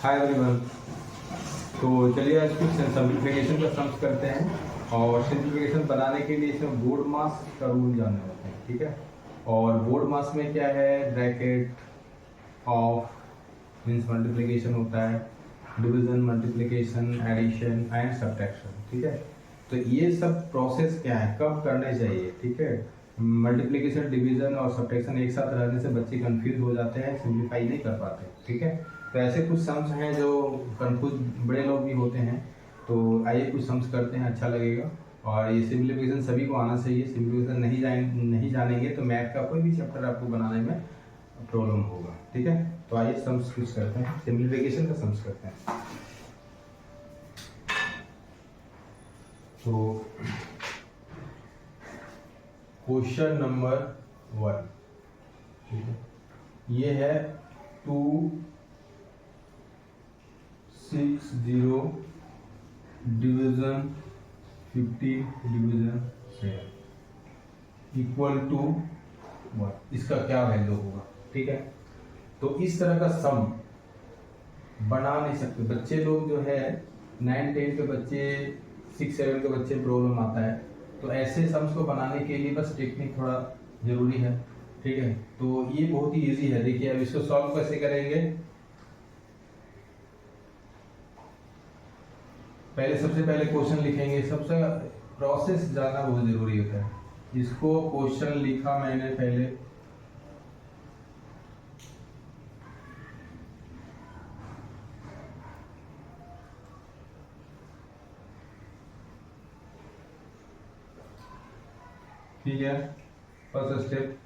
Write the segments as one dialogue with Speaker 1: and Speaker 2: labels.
Speaker 1: Hi everyone. तो चलिए आज कुछ सिंप्लीफिकेशन का सम्स करते हैं और सिंप्लीफिकेशन बनाने के लिए इसमें बोर्ड मास का रूल जानने होते हैं, ठीक है। और बोर्ड मास में क्या है, ब्रैकेट ऑफ मीन्स मल्टीप्लिकेशन होता है, division, multiplication, addition and subtraction, ठीक है। तो ये सब प्रोसेस क्या है, कब करने चाहिए, ठीक है। मल्टीप्लिकेशन, डिवीजन और सब्ट्रैक्शन एक साथ रहने से बच्चे कंफ्यूज हो जाते हैं, सिंप्लीफाई नहीं कर पाते, ठीक है। तो ऐसे कुछ सम्स हैं जो कंफ्यूज बड़े लोग भी होते हैं। तो आइए कुछ सम्स करते हैं, अच्छा लगेगा। और ये सिंप्लीफिकेशन सभी को आना चाहिए। सिंप्लीफिकेशन नहीं जानेंगे तो मैथ का कोई भी चैप्टर आपको बनाने में प्रॉब्लम होगा, ठीक है। तो आइए सम्स कुछ करते हैं, सिंप्लीफिकेशन का सम्स करते हैं। तो क्वेश्चन नंबर 1, ठीक है, ये है 260 डिवीजन 50 डिवीजन 7 इक्वल टू 1। इसका क्या वैल्यू होगा, ठीक है। तो इस तरह का सम बना नहीं सकते बच्चे लोग, जो है 9-10 के बच्चे, 6-7 के बच्चे प्रॉब्लम आता है। तो ऐसे सम्स को बनाने के लिए बस टेक्निक थोड़ा जरूरी है, ठीक है। तो ये बहुत ही इजी है। देखिए अब इसको सॉल्व कैसे करेंगे। सबसे पहले क्वेश्चन लिखेंगे। सबसे प्रोसेस जानना बहुत जरूरी होता है। इसको क्वेश्चन लिखा मैंने पहले, ठीक है, फर्स्ट स्टेप।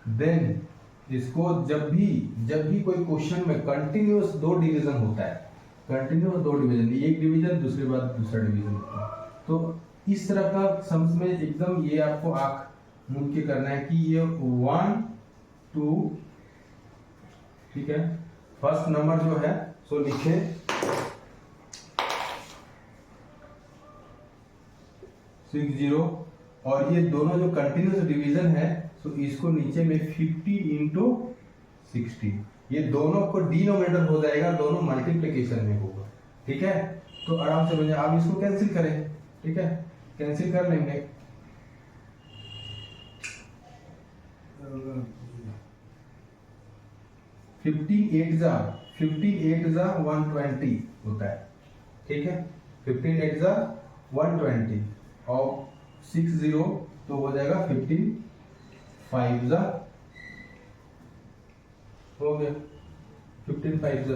Speaker 1: देन इसको जब भी कोई क्वेश्चन में कंटिन्यूअस 2 डिवीजन होता है, कंटिन्यूअस 2 डिवीजन, एक डिवीजन दूसरे बाद दूसरा डिवीजन होता है, तो इस तरह का सम्स में एकदम ये आपको आंख मूंद के करना है कि ये 1 2, ठीक है। फर्स्ट नंबर जो है सो लिखे 60, और ये दोनों जो कंटिन्यूअस डिवीजन है तो इसको नीचे में 50 इंटू 60, ये दोनों को डिनोमिनेटर हो जाएगा, दोनों मल्टीप्लिकेशन में होगा, ठीक है। तो आराम से बन जाए। आप इसको कैंसिल करें, ठीक है, कैंसिल कर लेंगे। फिफ्टीन एट जा 120 होता है, ठीक है। 15 8 जा 120 और 60 तो हो जाएगा 15 5 जा, हो गया 15 5 जा,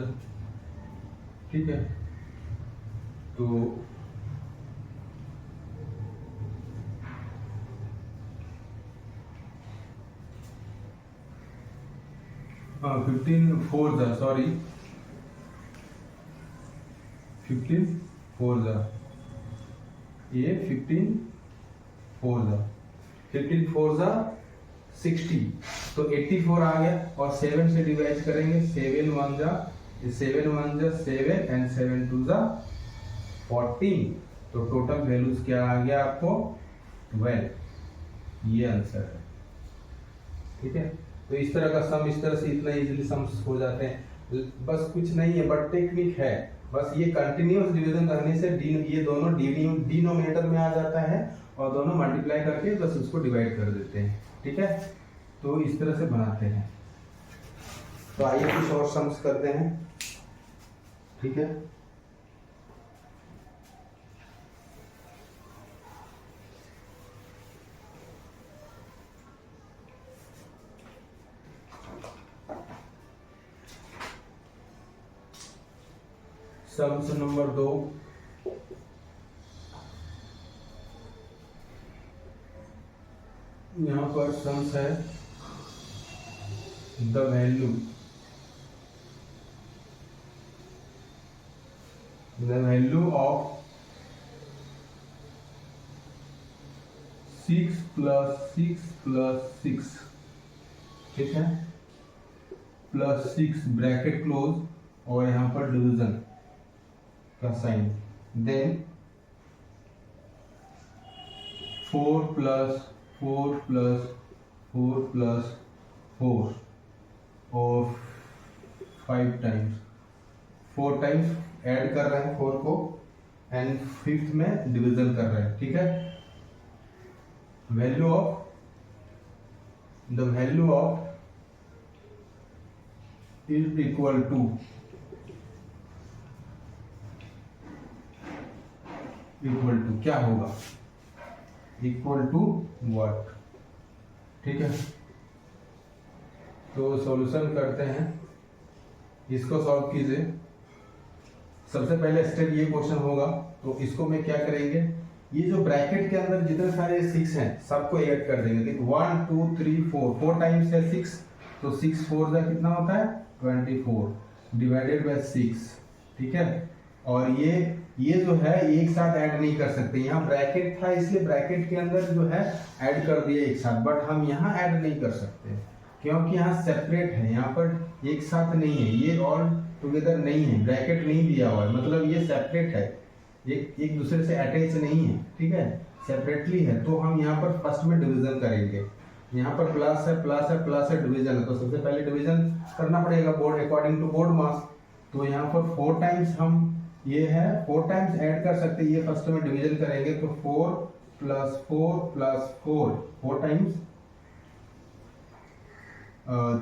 Speaker 1: ठीक है। तो हाँ 15 4 जा, सॉरी 15 4 जा, ये 15 4 जा, 15 4 जा 60, तो 84 आ गया। और 7 से डिवाइड करेंगे, 7 1 जा 7 एंड 7 2 जा 14। तो टोटल वैल्यूज क्या आ गया आपको, 12। ये आंसर है, ठीक है। तो इस तरह का सम, इस तरह से इतना इजीली सम्स हो जाते हैं। बस कुछ नहीं है, बट टेक्निक है। बस ये कंटिन्यूअस डिवीजन रहने से ये दोनों डिनोमिनेटर में आ जाता है और दोनों मल्टीप्लाई करके बस उसको डिवाइड कर देते हैं, ठीक है। तो इस तरह से बनाते हैं। तो आइए कुछ और सम्स करते हैं, ठीक है। सम्स नंबर 2, यहां पर सम्स है द वैल्यू ऑफ 6 + 6 + 6, ठीक है, +6 ब्रैकेट क्लोज और यहां पर डिवीजन का साइन। देन 4 + 4 + 4 + 4 और 5 टाइम्स 4 टाइम्स ऐड कर रहे हैं 4 को एंड 5th में डिवीजन कर रहे हैं, ठीक है। Value of is equal to क्या होगा, इक्वल टू व्हाट, ठीक है। तो सॉल्यूशन करते हैं, इसको सॉल्व कीजिए। सबसे पहले स्टेप ये क्वेश्चन होगा, तो इसको में क्या करेंगे, ये जो ब्रैकेट के अंदर जितने सारे 6 हैं सबको ऐड कर देंगे। देखो 1 2 3 4 टाइम्स है 6, तो 6 4 का कितना होता है 24 डिवाइडेड बाय 6, ठीक है। और ये जो है एक साथ ऐड नहीं कर सकते, यहाँ ब्रैकेट था इसलिए ब्रैकेट के अंदर जो है ऐड कर दिया एक साथ, बट हम यहाँ ऐड नहीं कर सकते क्योंकि यहाँ सेपरेट है, यहाँ पर एक साथ नहीं है, ये ऑल टुगेदर नहीं है, ब्रैकेट नहीं दिया हुआ है, मतलब ये सेपरेट है, एक दूसरे से अटैच नहीं है, ठीक है, सेपरेटली है। तो हम यहाँ पर फर्स्ट में डिवीजन करेंगे, यहाँ पर प्लस है प्लस है प्लस है डिवीजन है, तो सबसे पहले डिवीजन करना पड़ेगा बोर्ड अकॉर्डिंग टू बोर्ड मास। तो यहाँ पर 4 टाइम्स हम ये है 4 टाइम्स ऐड कर सकते हैं, ये फर्स्ट में डिवीजन करेंगे तो 4 plus 4 plus 4 times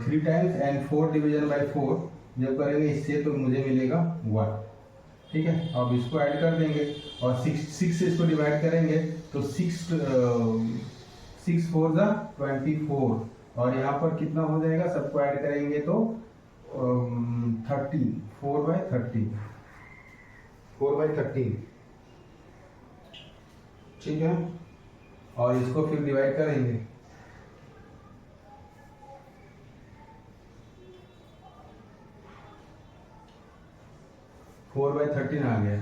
Speaker 1: 3 times and 4 division bye 4 जब करेंगे इससे तो मुझे मिलेगा 1, ठीक है। अब इसको ऐड कर देंगे और 6 से इसको डिवाइड करेंगे तो 6 4 जा 24 और यहाँ पर कितना हो जाएगा, सबको ऐड करेंगे तो 13 4 बाई 13, ठीक है। और इसको फिर डिवाइड करेंगे, फोर बाई 13 आ गया,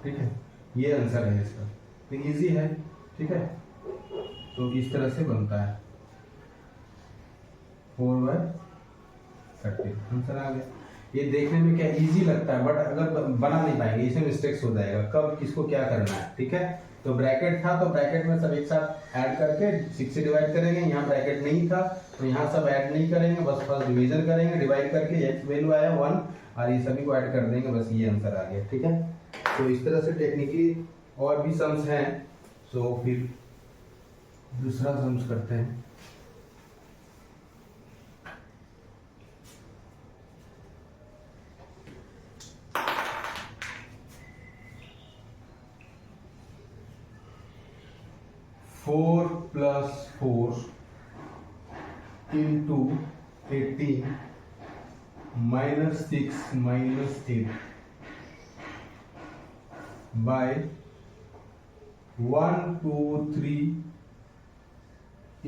Speaker 1: ठीक है। ये आंसर है इसका, तो इजी है, ठीक है। तो इस तरह से बनता है 4 बाई 13 आंसर आ गया। ये देखने में क्या इजी लगता है, बट अगर बना नहीं पाएंगे इसमें मिस्टेक्स हो जाएगा, कब किसको क्या करना है, ठीक है। तो ब्रैकेट था तो ब्रैकेट में सब एक साथ ऐड करके 6 से डिवाइड करेंगे, यहाँ ब्रैकेट नहीं था तो यहाँ सब ऐड नहीं करेंगे, बस फर्स्ट डिवीजन करेंगे, डिवाइड करके x वैल्यू आया 1 और ये सभी को ऐड कर देंगे, बस ये आंसर आ गया, ठीक है। तो इस तरह से टेक्निकली और भी सम्स हैं, सो फिर दूसरा सम्स करते हैं। Four plus 4 into 18 -6 -8 by 1 2 3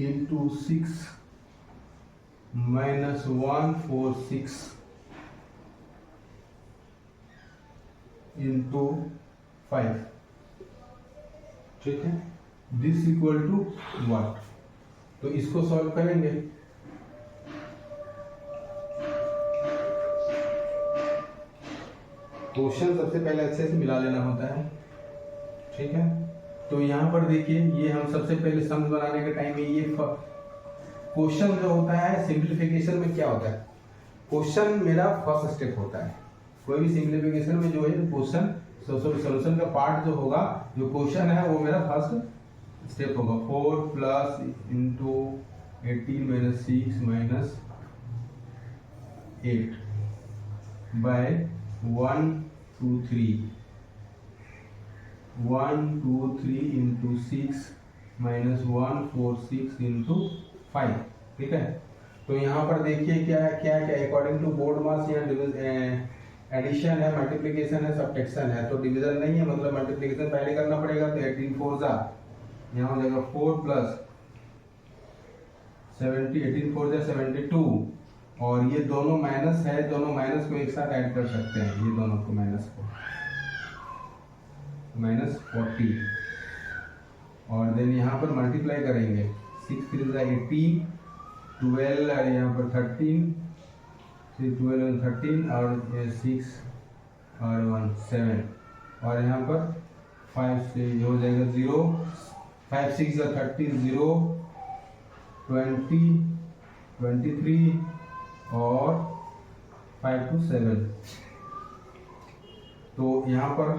Speaker 1: into 6 -1 4 6 into 5, ठीक है। दिस इक्वल टू व्हाट, तो इसको सॉल्व करेंगे। क्वेश्चन सबसे पहले अच्छे से मिला लेना होता है, ठीक है। तो यहाँ पर देखिए, ये हम सबसे पहले सम्स बनाने के टाइम में ये क्वेश्चन जो होता है सिंप्लीफिकेशन में क्या होता है, क्वेश्चन मेरा फर्स्ट स्टेप होता है। कोई भी सिंप्लीफिकेशन में जो है क्वेश्चन सॉल्यूशन का पार्ट जो होगा, जो क्वेश्चन है वो मेरा फर्स्ट स्टेप होगा। 4 plus into 18 minus 6 minus 8 by 1 2 3 1 2 3 into 6 minus 1 4 6 into 5, ठीक है। तो यहाँ पर देखिए क्या है, क्या अकॉर्डिंग टू बोर्ड मास यहाँ एडिशन है, मल्टीप्लिकेशन है, सब्ट्रैक्शन है, तो डिवीजन नहीं है, मतलब मल्टीप्लिकेशन पहले करना पड़ेगा। तो 18 4 जा यहाँ हो जाएगा 4 प्लस 70 18 4 जा 72 और ये दोनों माइनस है, दोनों माइनस को एक साथ ऐड कर सकते हैं, ये दोनों को माइनस को -40 और देन यहाँ पर मल्टीप्लाई करेंगे 6 3 जा 18 12 और यहाँ पर 13 12 और 13 और 6 और 1 7 और यहाँ पर 5 से हो जाएगा 0 5 6 या 30 0 20 23 और 5 to 7 तो यहाँ पर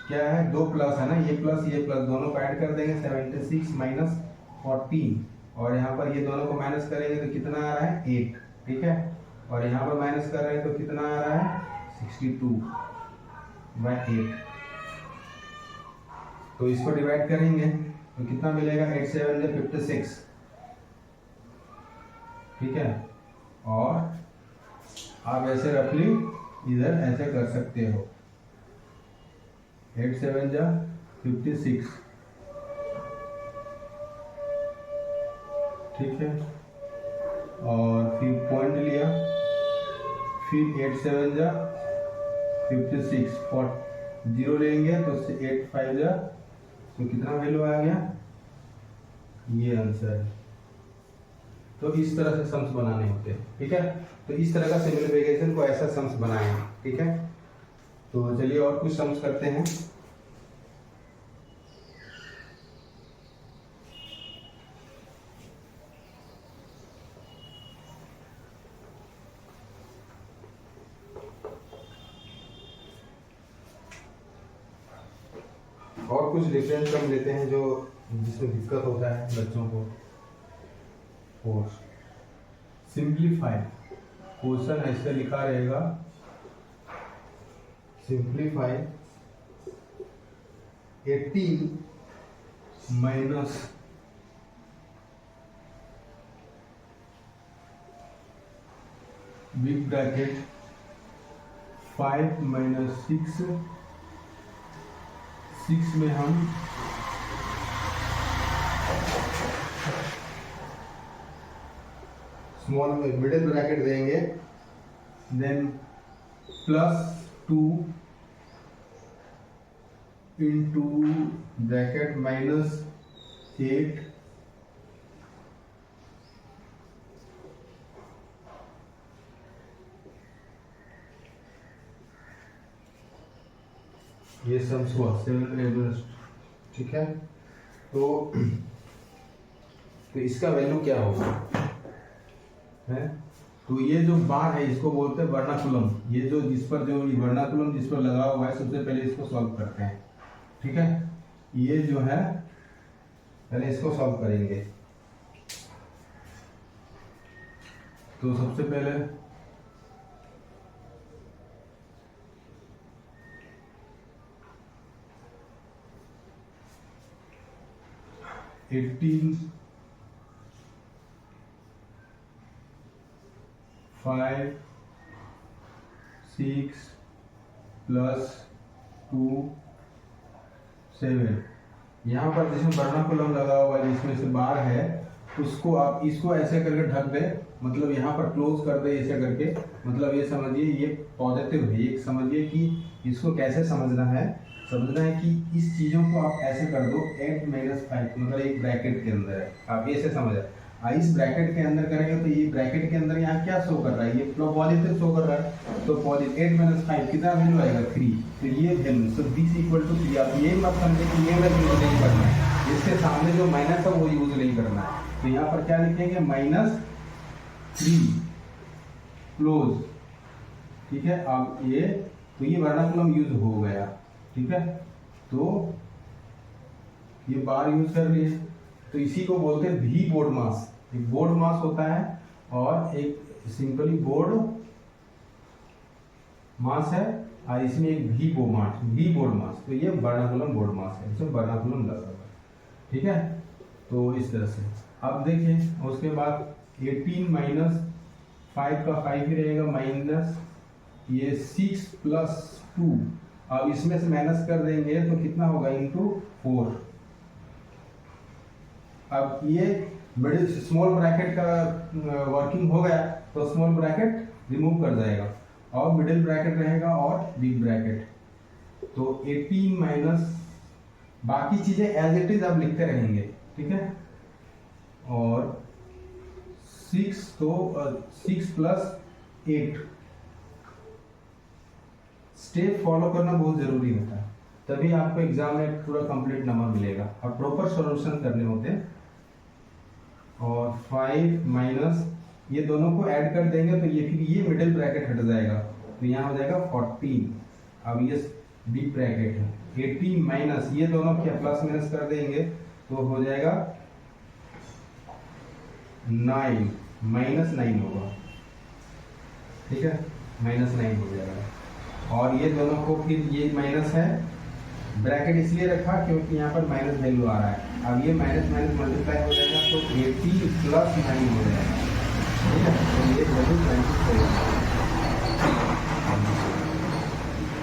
Speaker 1: क्या है, दो प्लस है ना, ये प्लस दोनों को ऐड कर देंगे 76 माइनस 14, और यहाँ पर ये दोनों को माइनस करेंगे तो कितना आ रहा है 8, ठीक है। और यहाँ पर माइनस कर रहे हैं तो कितना आ रहा है 62/8। तो इसको डिवाइड करेंगे तो कितना मिलेगा, 8 7 56, ठीक है। और आप ऐसे रफली इधर ऐसे कर सकते हो, 8 7 56, ठीक है। और फिर पॉइंट लिया, फिर 8 7 56, 0 लेंगे तो 8 5 तो कितना वैल्यू आ गया, ये आंसर है। तो इस तरह से सम्स बनाने होते हैं, ठीक है। तो इस तरह का सिंपलीफिकेशन को ऐसा सम्स बनाए, ठीक है। तो चलिए और कुछ सम्स करते हैं। और कुछ डिफरेंस सम लेते हैं जो जिसमें दिक्कत होता है बच्चों को। और सिंप्लीफाई, क्वेश्चन ऐसे लिखा रहेगा, simplify 18 minus big bracket 5 minus 6 में हम स्मॉल में मिडिल ब्रैकेट देंगे, देन +2 इंटू ब्रैकेट -8 ये सम्स हुआ 7 ठीक है। तो इसका वैल्यू क्या होगा है, तो ये जो बार है इसको बोलते हैं वर्नाकुलम। ये जो जिस पर जो वर्नाकुलम जिस पर लगा हुआ है, सबसे पहले इसको सॉल्व करते हैं, ठीक है। ये जो है पहले इसको सॉल्व करेंगे। तो सबसे पहले एटीन 5 6 + 2 7, यहाँ पर जिसमें वर्नाकुलम लगा हुआ है जिसमें से बार है, उसको आप इसको ऐसे करके ढक दे, मतलब यहाँ पर क्लोज कर दे ऐसे करके, मतलब ये समझिए ये पॉजिटिव है। ये समझिए कि इसको कैसे समझना है कि इस चीज़ों को आप ऐसे कर दो 8 - 5, मतलब एक ब्रैकेट के अंदर है, आप ऐसे समझ इस ब्रैकेट के अंदर करेंगे तो ये ब्रैकेट के अंदर यहाँ क्या शो कर रहा है, ये पॉजिटिव शो कर रहा है। तो पॉजिटिव 8 - 5 कितना वैल्यू आएगा 3, तो ये value, so this equal to 3। आप ये मत समझे कि ये वैल्यू यूज नहीं करना है, इसके सामने जो माइनस है वो यूज नहीं करना है। तो यहाँ पर क्या लिखेंगे -3 क्लोज, ठीक है। अब ये तो ये वर्नाकुलम यूज हो गया, ठीक है। तो ये बार यूज कर रही है, तो इसी को बोलते हैं भी बोर्ड मास। एक बोर्ड मास होता है और एक सिंपली बोर्ड मास है, और इसमें एक भी बोर्ड मास। तो ये वर्नाकुलम बोर्ड मास है, इसमें वर्नाकुलम लगा हुआ है, ठीक है। तो इस तरह से अब देखिए, उसके बाद 18 - 5 का 5 ही रहेगा, माइनस ये 6 + 2, अब इसमें से माइनस कर देंगे तो कितना होगा इंटू 4। अब ये मिडिल स्मॉल ब्रैकेट का वर्किंग हो गया, तो स्मॉल ब्रैकेट रिमूव कर जाएगा और मिडिल ब्रैकेट रहेगा और बिग ब्रैकेट। तो 18 माइनस बाकी चीजें एज इट इज आप लिखते रहेंगे, ठीक है। और 6 तो 6 + 8 स्टेप फॉलो करना बहुत जरूरी होता है, तभी आपको एग्जाम में पूरा कंप्लीट नंबर मिलेगा और प्रॉपर सॉल्यूशन करने होते हैं। और 5 माइनस ये दोनों को ऐड कर देंगे तो ये फिर ये मिडिल ब्रैकेट हट जाएगा, तो यहाँ हो जाएगा 14। अब ये बिग ब्रैकेट है 80 माइनस, ये दोनों क्या प्लस माइनस कर देंगे तो हो जाएगा 9, -9 होगा, ठीक है, -9 हो जाएगा। और ये दोनों को फिर ये माइनस है, ब्रैकेट इसलिए रखा क्योंकि यहाँ पर माइनस वैल्यू आ रहा है। अब ये माइनस माइनस मल्टीप्लाई हो जाएगा तो 80 + 9 हो जाएगा, ठीक है, तो ये वैल्यू 24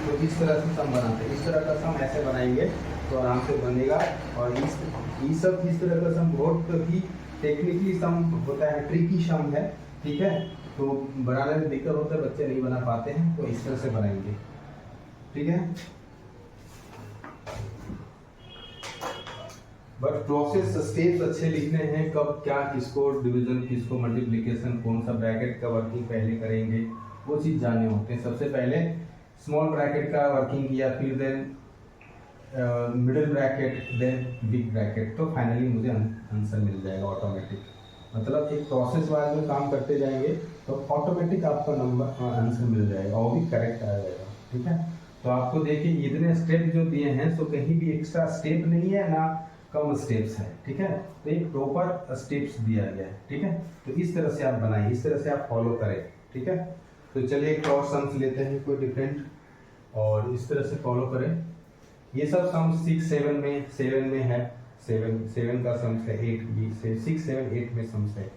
Speaker 1: तो इस तरह से सम बनाते हैं। इस तरह का सम ऐसे बनाएंगे तो आराम से बनेगा। और इस तरह का सम बहुत ही टेक्निकली सम होता है, ट्रिकी सम है, ठीक है, तो बनाने में दिक्कत होता है, बच्चे नहीं बना पाते हैं, तो इस तरह से बनाएंगे, ठीक है। बट प्रोसेस स्टेप्स अच्छे लिखने हैं, कब क्या किसको डिवीजन किसको मल्टीप्लिकेशन कौन सा ब्रैकेट का वर्किंग पहले करेंगे वो चीज़ जानने होते हैं। सबसे पहले स्मॉल ब्रैकेट का वर्किंग किया, फिर then middle bracket, then big bracket, तो फाइनली मुझे आंसर मिल जाएगा ऑटोमेटिक। मतलब एक प्रोसेस वाइज में काम करते जाएंगे तो ऑटोमेटिक आपका नंबर आंसर मिल जाएगा, वो भी करेक्ट आ जाएगा, ठीक है। तो आपको देखिए इतने स्टेप जो दिए हैं तो कहीं भी एक्स्ट्रा स्टेप नहीं है ना कम स्टेप्स है, ठीक है, तो एक प्रॉपर स्टेप्स दिया गया है, ठीक है। तो इस तरह से आप बनाइए, इस तरह से आप फॉलो करें, ठीक है। तो चलिए एक और सम्स लेते हैं कोई डिफरेंट, और इस तरह से फॉलो करें। ये सब सम्स 6 7 में है, 7 का सम्स है, 8 भी से 6 7 8 में सम्स है,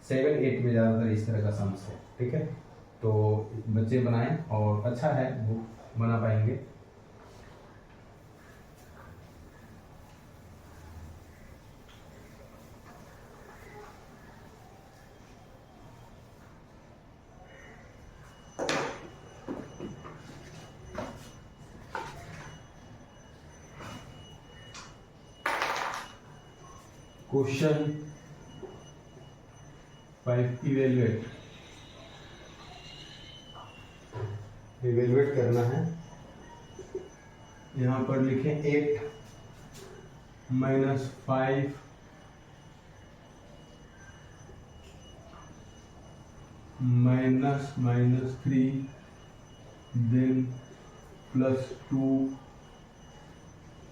Speaker 1: 7 8 में ज़्यादातर इस तरह का सम्स है, ठीक है। तो बच्चे बनाएं और अच्छा है वो बना पाएंगे। क्वेश्चन 5 इवेलुएट करना है। यहाँ पर लिखें 8 - 5 -3 देन +2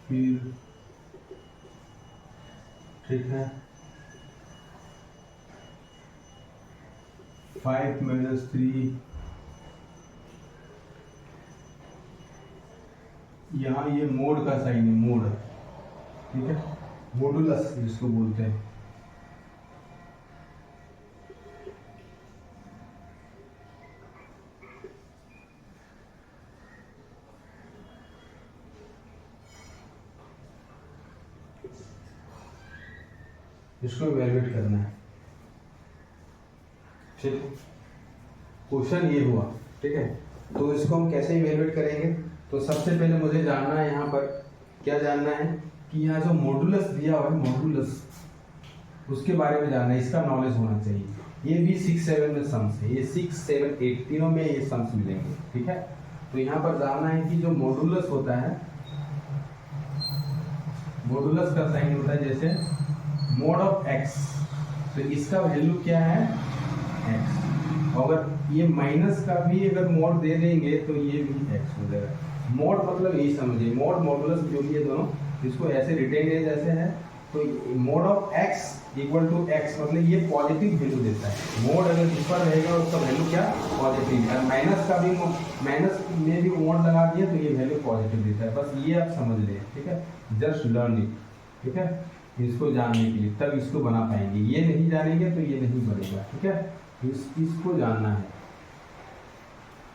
Speaker 1: फिर, ठीक है, 5 - 3, यहाँ ये मोड का साइन है, मोड, ठीक है, मॉडुलस जिसको बोलते हैं। इसको इवैल्यूएट करना है, ठीक, क्वेश्चन ये हुआ, ठीक है। तो इसको हम कैसे इवैल्यूएट करेंगे, तो सबसे पहले मुझे जानना है, यहाँ पर क्या जानना है कि यहाँ जो मॉडुलस दिया हुआ है, मॉडुलस उसके बारे में जानना है, इसका नॉलेज होना चाहिए। ये भी 6 7 में सम्स है, ये 6 7 8 तीनों में ये सम्स मिलेंगे, ठीक है। तो यहाँ पर जानना है कि जो मॉडुलस होता है, मॉडुलस का साइन होता है जैसे मोड ऑफ x, तो इसका वैल्यू क्या है x, अगर ये माइनस का भी अगर मोड दे देंगे तो ये भी x हो जाएगा। मोड मतलब यही समझिए, मोड मॉडुलस जो भी है दोनों, इसको ऐसे रिटेन है जैसे है, तो mod of x equal to x, मतलब ये पॉजिटिव वैल्यू देता है। मोड अगर इस पर रहेगा उसका वैल्यू क्या पॉजिटिव है, माइनस का भी माइनस में भी मोड लगा दिया तो ये वैल्यू पॉजिटिव देता है। बस ये आप समझ लें, ठीक है, जस्ट लर्न इट, ठीक है, इसको जानने के लिए तब इसको बना पाएंगे। ये नहीं जानेंगे तो ये नहीं बनेगा, ठीक है। इसको जानना है,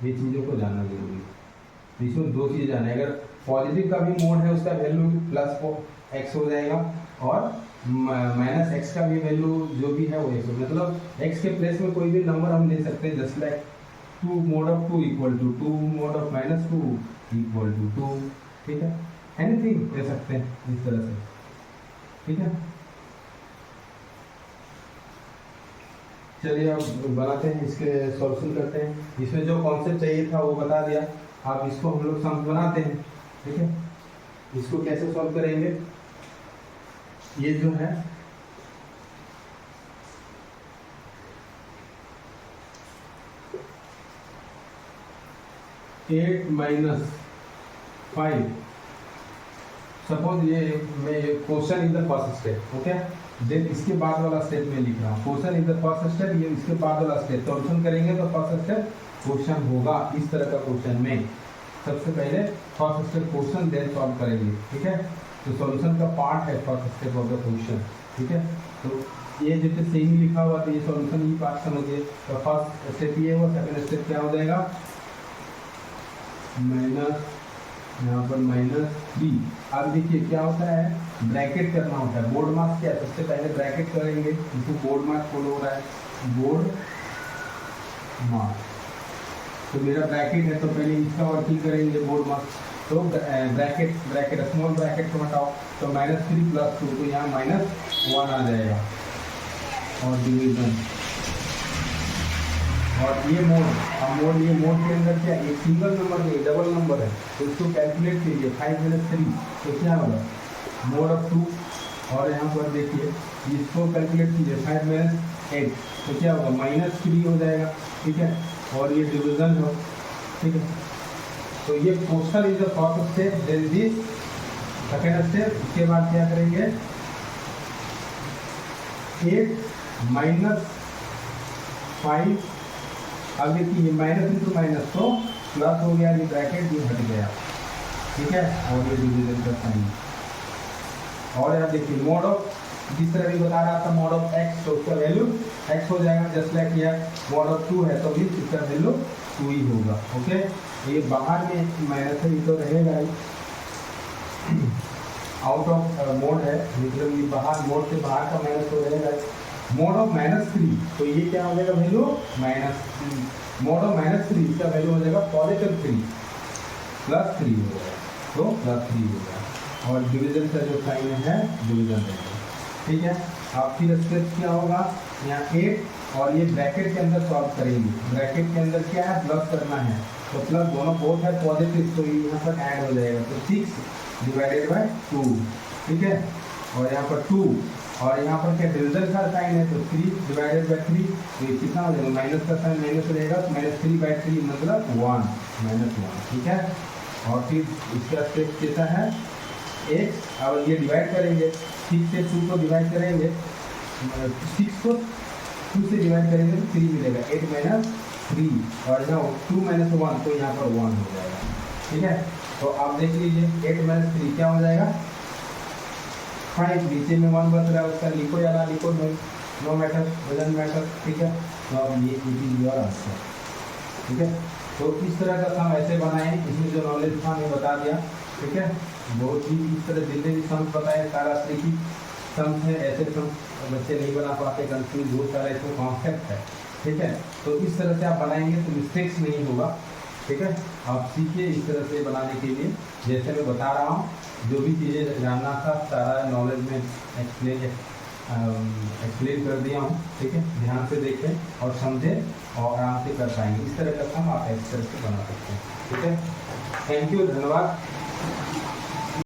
Speaker 1: ये चीज़ों को जानना जरूरी है। तो इसमें दो चीज़ जानना है, अगर पॉजिटिव का भी मोड है उसका वैल्यू +x हो जाएगा, और -x का भी वैल्यू जो भी है वो x, मतलब x के प्लेस में कोई भी नंबर हम ले सकते हैं, just like 2 mod of 2 equal to 2 mod of -2 equal to 2, ठीक है, एनीथिंग ले सकते हैं इस तरह से, ठीक है। चलिए अब बनाते हैं, इसके सॉल्यूशन करते हैं। इसमें जो कॉन्सेप्ट चाहिए था वो बता दिया, अब इसको हम लोग सम बनाते हैं, ठीक है। इसको कैसे सॉल्व करेंगे, ये जो है एट माइनस 5 सपोज ये मैं question is the first step, okay. Then इसके बाद वाला स्टेप में लिख रहा हूँ, question is the first step, ये इसके बाद वाला स्टेप सॉल्यूशन करेंगे तो फर्स्ट स्टेप क्वेश्चन होगा। इस तरह का क्वेश्चन में सबसे पहले first step question then solve करेंगे, ठीक है। तो सॉल्यूशन का पार्ट है first step of the question, ठीक है। तो ये जैसे सेम लिखा हुआ तो ये सॉल्यूशन ही पार्ट समझिए। तो फर्स्ट स्टेप ये हुआ, सेकंड स्टेप क्या हो जाएगा, माइनस यहाँ पर -3। अब देखिए क्या होता है, ब्रैकेट करना होता है। बोर्ड मार्क्स क्या है, सबसे पहले ब्रैकेट करेंगे, इसको बोर्ड मार्क्स फॉलो हो रहा है, बोर्ड मार्क्स। तो मेरा ब्रैकेट है तो पहले इसका वर्किंग करेंगे बोर्ड मार्क्स। तो ब्रैकेट स्मॉल ब्रैकेट को हटाओ, तो -3 + 2, तो यहाँ -1 आ जाएगा और डिवीजन। और ये मोड के अंदर क्या, एक सिंगल नंबर नहीं डबल नंबर है, तो इसको कैलकुलेट कीजिए। 5 - 3 तो क्या होगा, मोड ऑफ 2। और यहाँ पर देखिए इसको कैलकुलेट कीजिए, 5 - 8 तो क्या होगा, -3 हो जाएगा, ठीक है। और ये डिवीजन हो, ठीक है। तो ये question is the first step, then this second step. इसके बाद क्या करेंगे, 8 - 5। अब देखिए ये माइनस इंटू माइनस तो प्लस हो गया, ये ब्रैकेट ये हट गया, ठीक है। और ये डिवीजन का साइन। और यहाँ देखिए मोड ऑफ, जिस तरह भी बता रहा था मोड ऑफ x, तो उसका वैल्यू x हो जाएगा। जस्ट लाइक ये मोड ऑफ 2 है तो भी इसका वैल्यू 2 ही होगा, ओके। ये बाहर में माइनस है, ये तो रहेगा ही, आउट ऑफ मोड है, मतलब ये बाहर मोड से बाहर का माइनस तो रहेगा। मोड ऑफ -3 तो ये क्या हो जाएगा वैल्यू -3। मोड ऑफ -3 इसका वैल्यू हो जाएगा +3 +3 हो जाएगा, तो +3 हो जाएगा। और डिवीजन का जो साइन है डिवीजन रहेगा, ठीक है। अब फिर स्टेप क्या होगा, यहाँ 8 और ये ब्रैकेट के अंदर सॉल्व करेंगे। ब्रैकेट के अंदर क्या है, प्लस करना है, तो प्लस दोनों बोथ है पॉजिटिव, तो ये यहाँ पर ऐड हो जाएगा, तो 6/2, ठीक है। और यहाँ पर 2 और यहाँ पर क्या डिवीजन का साइन है, तो 3/3, तो ये कितना हो जाएगा, माइनस का साइन माइनस रहेगा, तो -3/3 मतलब 1 -1, ठीक है। और फिर इसका स्टेप कैसा है, x। अब ये डिवाइड करेंगे, 6 से 2 को डिवाइड करेंगे, 6 को 2 से डिवाइड करेंगे तो 3 मिलेगा, 8 - 3। और यहाँ 2 - 1 तो यहाँ पर 1 हो जाएगा, ठीक है। तो आप देख लीजिए 8 - 3 क्या हो जाएगा, 5। नीचे में 1 बच रहा है, उसका लिखो या ना लिखो, नो मैटर, डजंट मैटर, ठीक है। तो अब ये योर आंसर, ठीक है। तो इस तरह का सम ऐसे बनाए, इसमें जो नॉलेज था मैं बता दिया, ठीक है। बहुत ही इस तरह जितने भी सम बताए सारा ट्रिकी सम है, ऐसे सम बच्चे नहीं बना पाते, कंफ्यूज बहुत सारा इसमें कॉन्सेप्ट है, ठीक है। तो इस तरह से आप बनाएंगे तो मिस्टेक्स नहीं होगा, ठीक है। आप सीखिए इस तरह से बनाने के लिए, जैसे मैं बता रहा हूँ, जो भी चीज़ें जानना था सारा नॉलेज में एक्सप्लेन कर दिया हूँ, ठीक है। ध्यान से देखें और समझें और आराम से कर पाएंगे। इस तरह का काम आप इस तरह से बना सकते हैं, ठीक है। थैंक यू, धन्यवाद।